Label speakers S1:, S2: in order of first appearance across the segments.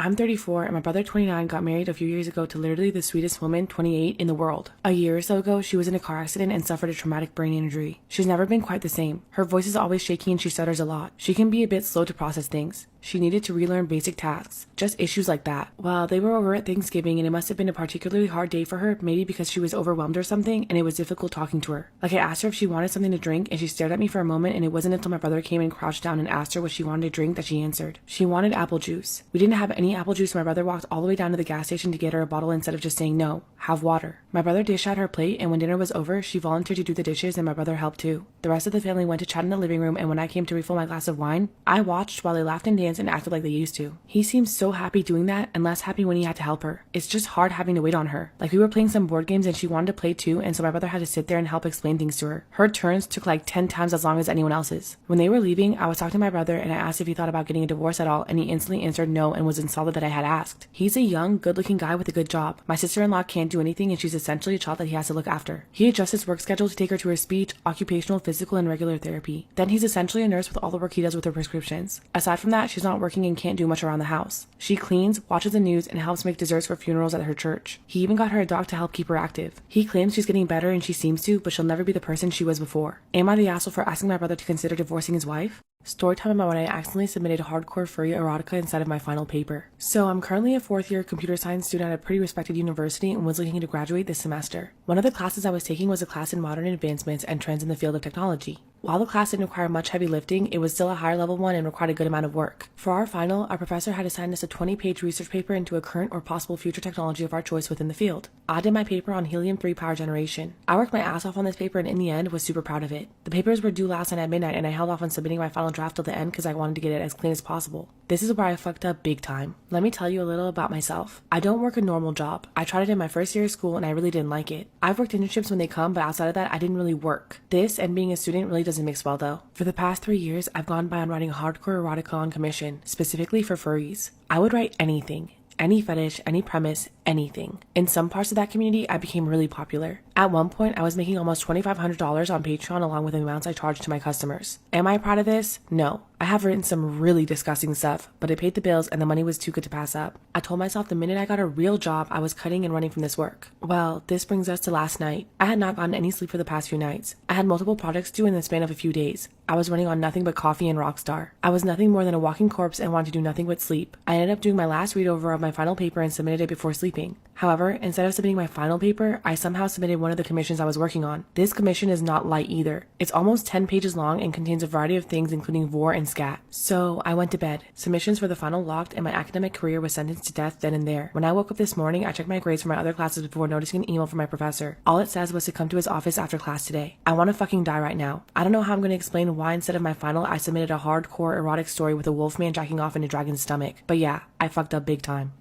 S1: I'm 34 and my brother 29 got married a few years ago to literally the sweetest woman 28 in the world. A year or so ago, she was in a car accident and suffered a traumatic brain injury. She's never been quite the same. Her voice is always shaky and she stutters a lot. She can be a bit slow to process things. She needed to relearn basic tasks. Just issues like that. Well, they were over at Thanksgiving and it must have been a particularly hard day for her, maybe because she was overwhelmed or something and it was difficult talking to her. Like I asked her if she wanted something to drink and she stared at me for a moment, and it wasn't until my brother came and crouched down and asked her what she wanted to drink that she answered. She wanted apple juice. We didn't have any apple juice, so my brother walked all the way down to the gas station to get her a bottle instead of just saying no, have water. My brother dished out her plate, and when dinner was over, she volunteered to do the dishes and my brother helped too. The rest of the family went to chat in the living room, and when I came to refill my glass of wine, I watched while they laughed and danced and acted like they used to. He seemed so happy doing that and less happy when he had to help her. It's just hard having to wait on her. Like we were playing some board games and she wanted to play too, and so my brother had to sit there and help explain things to her. Her turns took like 10 times as long as anyone else's. When they were leaving, I was talking to my brother and I asked if he thought about getting a divorce at all, and he instantly answered no and was insulted that I had asked. He's a young, good-looking guy with a good job. My sister-in-law can't do anything and she's essentially a child that he has to look after. He adjusts his work schedule to take her to her speech, occupational, physical, and regular therapy. Then he's essentially a nurse with all the work he does with her prescriptions. Aside from that, she's not working and can't do much around the house. She cleans, watches the news, and helps make desserts for funerals at her church. He even got her a dog to help keep her active. He claims she's getting better and she seems to, but she'll never be the person she was before. Am I the asshole for asking my brother to consider divorcing his wife? Storytime about when I accidentally submitted hardcore furry erotica inside of my final paper. So I'm currently a 4th year computer science student at a pretty respected university and was looking to graduate this semester. One of the classes I was taking was a class in modern advancements and trends in the field of technology. While the class didn't require much heavy lifting, it was still a higher level one and required a good amount of work. For our final, our professor had assigned us a 20-page research paper into a current or possible future technology of our choice within the field. I did my paper on helium-3 power generation. I worked my ass off on this paper and in the end was super proud of it. The papers were due last night at midnight and I held off on submitting my final draft till the end because I wanted to get it as clean as possible. This is where I fucked up big time. Let me tell you a little about myself. I don't work a normal job. I tried it in my first year of school and I really didn't like it. I've worked internships when they come, but outside of that, I didn't really work. This and being a student really doesn't mix well though. For the past 3 years, I've gone by on writing a hardcore erotica on commission, specifically for furries. I would write anything. Any fetish, any premise, anything. In some parts of that community, I became really popular. At one point, I was making almost $2,500 on Patreon along with the amounts I charged to my customers. Am I proud of this? No. I have written some really disgusting stuff, but it paid the bills and the money was too good to pass up. I told myself the minute I got a real job, I was cutting and running from this work. Well, this brings us to last night. I had not gotten any sleep for the past few nights. I had multiple projects due in the span of a few days. I was running on nothing but coffee and Rockstar. I was nothing more than a walking corpse and wanted to do nothing but sleep. I ended up doing my last read over of my final paper and submitted it before sleeping. However, instead of submitting my final paper, I somehow submitted one of the commissions I was working on. This commission is not light either. It's almost 10 pages long and contains a variety of things including vor and scat. So I went to bed. Submissions for the final locked and my academic career was sentenced to death then and there. When I woke up this morning, I checked my grades for my other classes before noticing an email from my professor. All it says was to come to his office after class today. I want to fucking die right now. I don't know how I'm going to explain why instead of my final, I submitted a hardcore erotic story with a wolfman jacking off in a dragon's stomach. But yeah, I fucked up big time.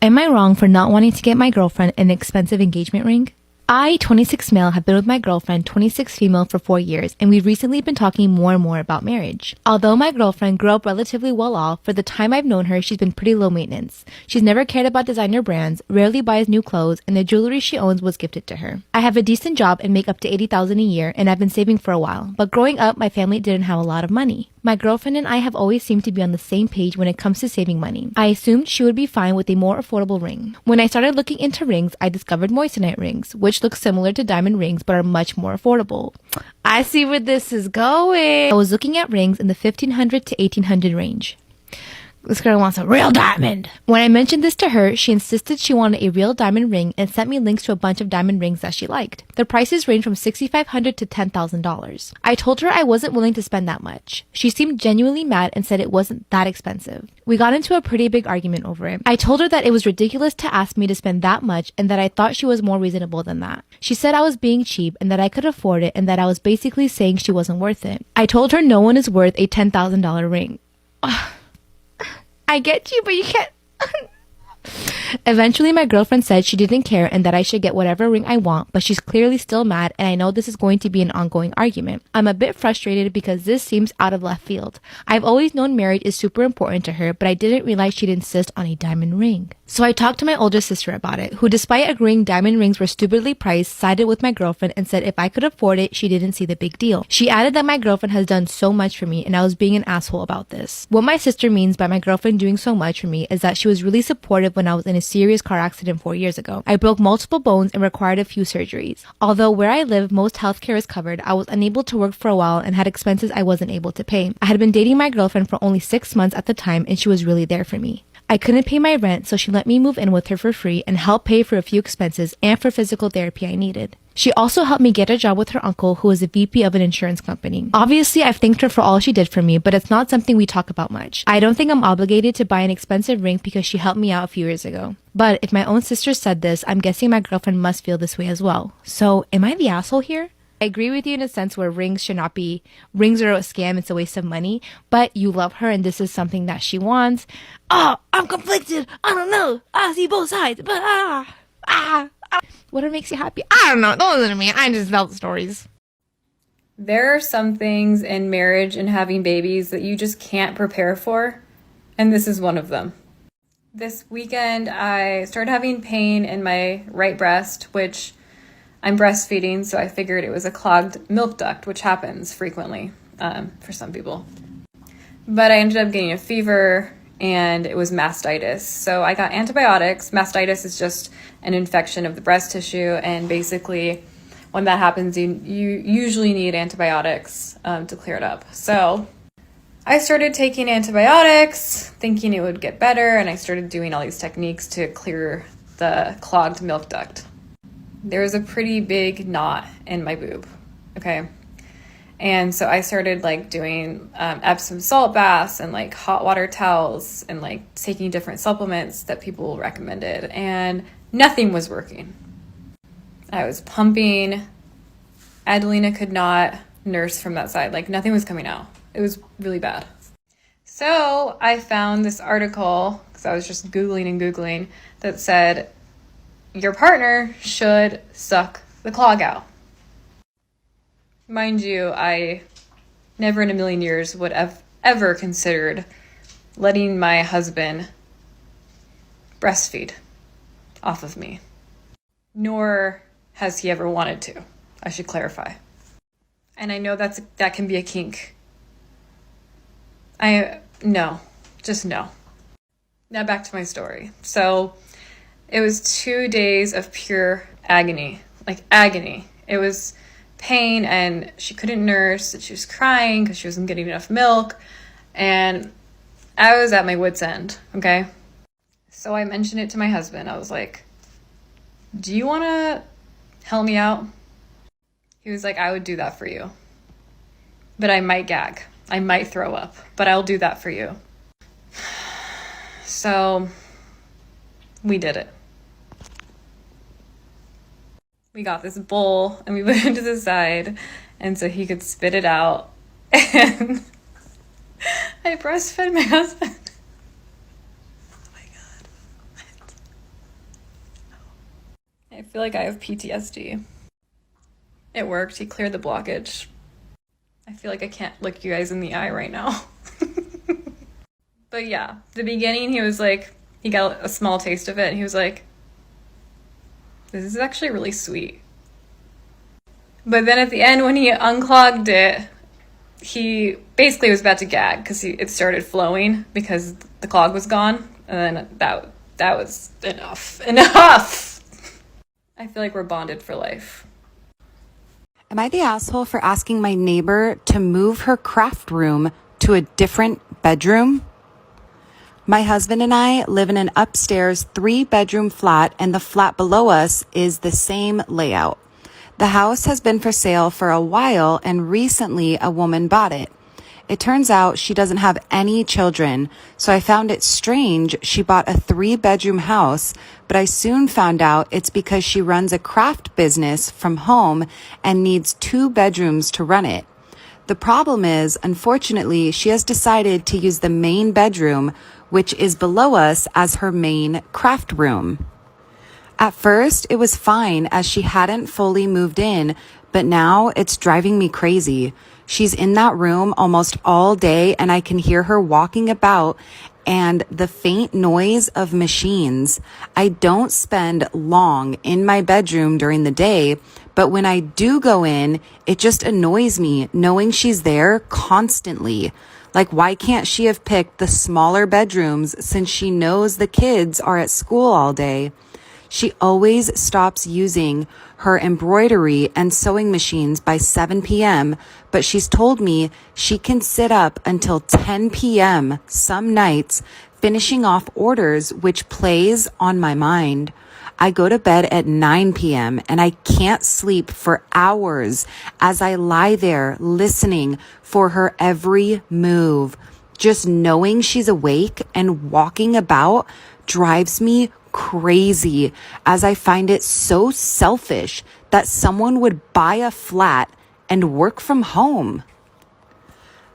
S2: Am I wrong for not wanting to get my girlfriend an expensive engagement ring? I, 26 male, have been with my girlfriend, 26 female, for 4 years, and we've recently been talking more and more about marriage. Although my girlfriend grew up relatively well off, for the time I've known her, she's been pretty low maintenance. She's never cared about designer brands, rarely buys new clothes, and the jewelry she owns was gifted to her. I have a decent job and make up to $80,000 a year, and I've been saving for a while, but growing up, my family didn't have a lot of money. My girlfriend and I have always seemed to be on the same page when it comes to saving money. I assumed she would be fine with a more affordable ring. When I started looking into rings, I discovered moissanite rings, which look similar to diamond rings but are much more affordable. I see where this is going. I was looking at rings in the $1,500 to $1,800 range. This girl wants a real diamond. When I mentioned this to her, she insisted she wanted a real diamond ring and sent me links to a bunch of diamond rings that she liked. The prices range from $6,500 to $10,000. I told her I wasn't willing to spend that much. She seemed genuinely mad and said it wasn't that expensive. We got into a pretty big argument over it. I told her that it was ridiculous to ask me to spend that much and that I thought she was more reasonable than that. She said I was being cheap and that I could afford it and that I was basically saying she wasn't worth it. I told her no one is worth a $10,000 ring. I get you, but you can't. Eventually, my girlfriend said she didn't care and that I should get whatever ring I want, but she's clearly still mad, and I know this is going to be an ongoing argument. I'm a bit frustrated because this seems out of left field. I've always known marriage is super important to her, but I didn't realize she'd insist on a diamond ring. So I talked to my older sister about it, who, despite agreeing diamond rings were stupidly priced, sided with my girlfriend and said if I could afford it, she didn't see the big deal. She added that my girlfriend has done so much for me and I was being an asshole about this. What my sister means by my girlfriend doing so much for me is that she was really supportive when I was in a serious car accident 4 years ago. I broke multiple bones and required a few surgeries. Although where I live, most healthcare is covered, I was unable to work for a while and had expenses I wasn't able to pay. I had been dating my girlfriend for only 6 months at the time and she was really there for me. I couldn't pay my rent, so she let me move in with her for free and help pay for a few expenses and for physical therapy I needed. She also helped me get a job with her uncle, who is a VP of an insurance company. Obviously, I've thanked her for all she did for me, but it's not something we talk about much. I don't think I'm obligated to buy an expensive ring because she helped me out a few years ago. But if my own sister said this, I'm guessing my girlfriend must feel this way as well. So, am I the asshole here? I agree with you in a sense where rings should not be, rings are a scam, it's a waste of money, but you love her and this is something that she wants. Oh, I'm conflicted. I don't know. I see both sides, but What makes you happy? I don't know. Don't listen to me. I just tell the stories.
S3: There are some things in marriage and having babies that you just can't prepare for, and this is one of them. This weekend, I started having pain in my right breast, which I'm breastfeeding, so I figured it was a clogged milk duct, which happens frequently for some people. But I ended up getting a fever, and it was mastitis. So I got antibiotics. Mastitis is just an infection of the breast tissue, and basically when that happens, you usually need antibiotics to clear it up. So I started taking antibiotics, thinking it would get better, and I started doing all these techniques to clear the clogged milk duct. There was a pretty big knot in my boob, okay? And so I started doing Epsom salt baths and hot water towels and taking different supplements that people recommended, and nothing was working. I was pumping. Adelina could not nurse from that side. Nothing was coming out. It was really bad. So I found this article, because I was just Googling, that said, your partner should suck the clog out. Mind you, I never in a million years would have ever considered letting my husband breastfeed off of me. Nor has he ever wanted to, I should clarify. And I know that can be a kink. No. Now back to my story. So it was 2 days of pure agony, agony. It was pain, and she couldn't nurse, and she was crying because she wasn't getting enough milk, and I was at my wit's end, okay? So I mentioned it to my husband. I was like, do you want to help me out? He was like, I would do that for you, but I might gag. I might throw up, but I'll do that for you. So we did it. We got this bowl and we put it to the side, and so he could spit it out. And I breastfed my husband. Oh my God. I feel like I have PTSD. It worked. He cleared the blockage. I feel like I can't look you guys in the eye right now. But yeah, the beginning, he was like, he got a small taste of it, and he was like, this is actually really sweet. But then at the end, when he unclogged it, he basically was about to gag because it started flowing because the clog was gone. And then that was enough. Enough! I feel like we're bonded for life.
S4: Am I the asshole for asking my neighbor to move her craft room to a different bedroom? My husband and I live in an upstairs 3-bedroom flat, and the flat below us is the same layout. The house has been for sale for a while, and recently a woman bought it. It turns out she doesn't have any children, so I found it strange she bought a 3-bedroom house, but I soon found out it's because she runs a craft business from home and needs 2 bedrooms to run it. The problem is, unfortunately, she has decided to use the main bedroom, which is below us as her main craft room. At first, it was fine as she hadn't fully moved in, but now it's driving me crazy. She's in that room almost all day and I can hear her walking about and the faint noise of machines. I don't spend long in my bedroom during the day, but when I do go in, it just annoys me knowing she's there constantly. Like, why can't she have picked the smaller bedrooms since she knows the kids are at school all day? She always stops using her embroidery and sewing machines by 7 p.m., but she's told me she can sit up until 10 p.m. some nights finishing off orders, which plays on my mind. I go to bed at 9 p.m. and I can't sleep for hours as I lie there listening for her every move. Just knowing she's awake and walking about drives me crazy, as I find it so selfish that someone would buy a flat and work from home.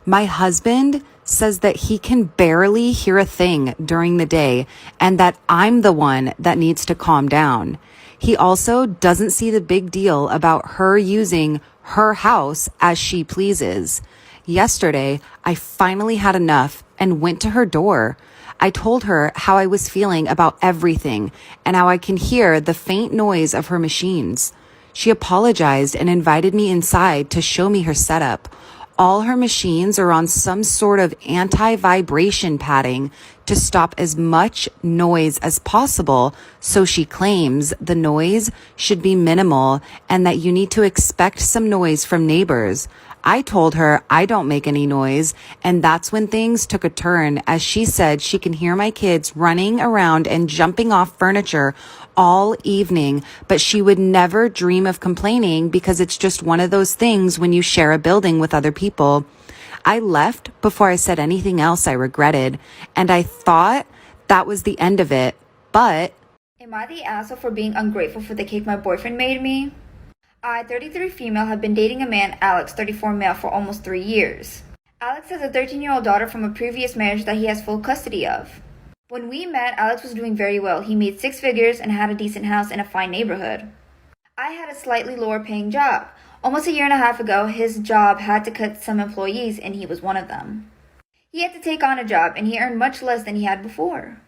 S4: My husband says that he can barely hear a thing during the day and that I'm the one that needs to calm down. He also doesn't see the big deal about her using her house as she pleases. Yesterday, I finally had enough and went to her door. I told her how I was feeling about everything and how I can hear the faint noise of her machines. She apologized and invited me inside to show me her setup. All her machines are on some sort of anti-vibration padding to stop as much noise as possible, so she claims the noise should be minimal and that you need to expect some noise from neighbors. I told her I don't make any noise, and that's when things took a turn, as she said she can hear my kids running around and jumping off furniture all evening, but she would never dream of complaining because it's just one of those things when you share a building with other people. I left before I said anything else I regretted, and I thought that was the end of it, but...
S5: Am I the asshole for being ungrateful for the cake my boyfriend made me? I, 33 female, have been dating a man, Alex, 34 male, for almost 3 years. Alex has a 13-year-old daughter from a previous marriage that he has full custody of. When we met, Alex was doing very well. He made 6 figures and had a decent house in a fine neighborhood. I had a slightly lower paying job. Almost a year and a half ago, his job had to cut some employees and he was one of them. He had to take on a job and he earned much less than he had before.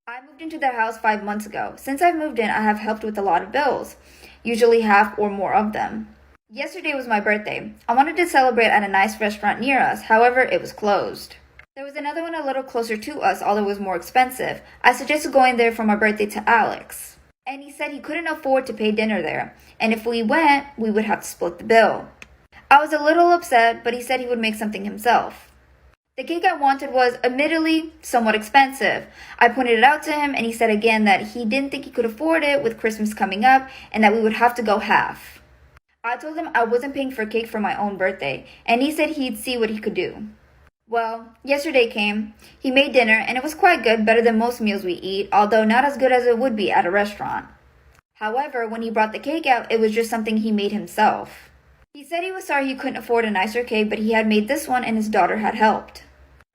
S5: I moved into their house 5 months ago. Since I've moved in, I have helped with a lot of bills, usually half or more of them. Yesterday was my birthday. I wanted to celebrate at a nice restaurant near us, however, it was closed. There was another one a little closer to us, although it was more expensive. I suggested going there for my birthday to Alex, and he said he couldn't afford to pay dinner there, and if we went, we would have to split the bill. I was a little upset, but he said he would make something himself. The cake I wanted was, admittedly, somewhat expensive. I pointed it out to him, and he said again that he didn't think he could afford it with Christmas coming up, and that we would have to go half. I told him I wasn't paying for a cake for my own birthday, and he said he'd see what he could do. Well, yesterday came. He made dinner, and it was quite good, better than most meals we eat, although not as good as it would be at a restaurant. However, when he brought the cake out, it was just something he made himself. He said he was sorry he couldn't afford a nicer cake, but he had made this one and his daughter had helped.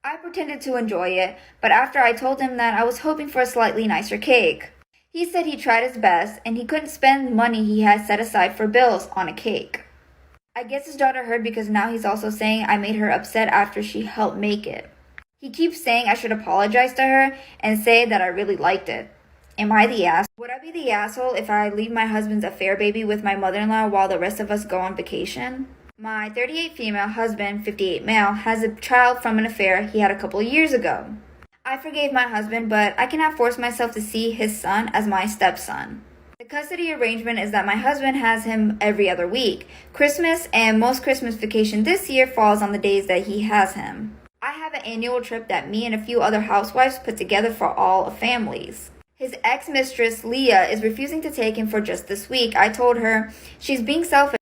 S5: I pretended to enjoy it, but after I told him that I was hoping for a slightly nicer cake. He said he tried his best, and he couldn't spend money he had set aside for bills on a cake. I guess his daughter heard because now he's also saying I made her upset after she helped make it. He keeps saying I should apologize to her and say that I really liked it. Am I the asshole? Would I be the asshole if I leave my husband's affair baby with my mother-in-law while the rest of us go on vacation? My 38 female husband, 58 male, has a child from an affair he had a couple years ago. I forgave my husband, but I cannot force myself to see his son as my stepson. The custody arrangement is that my husband has him every other week. Christmas and most Christmas vacation this year falls on the days that he has him. I have an annual trip that me and a few other housewives put together for all families. His ex-mistress, Leah, is refusing to take him for just this week. I told her she's being selfish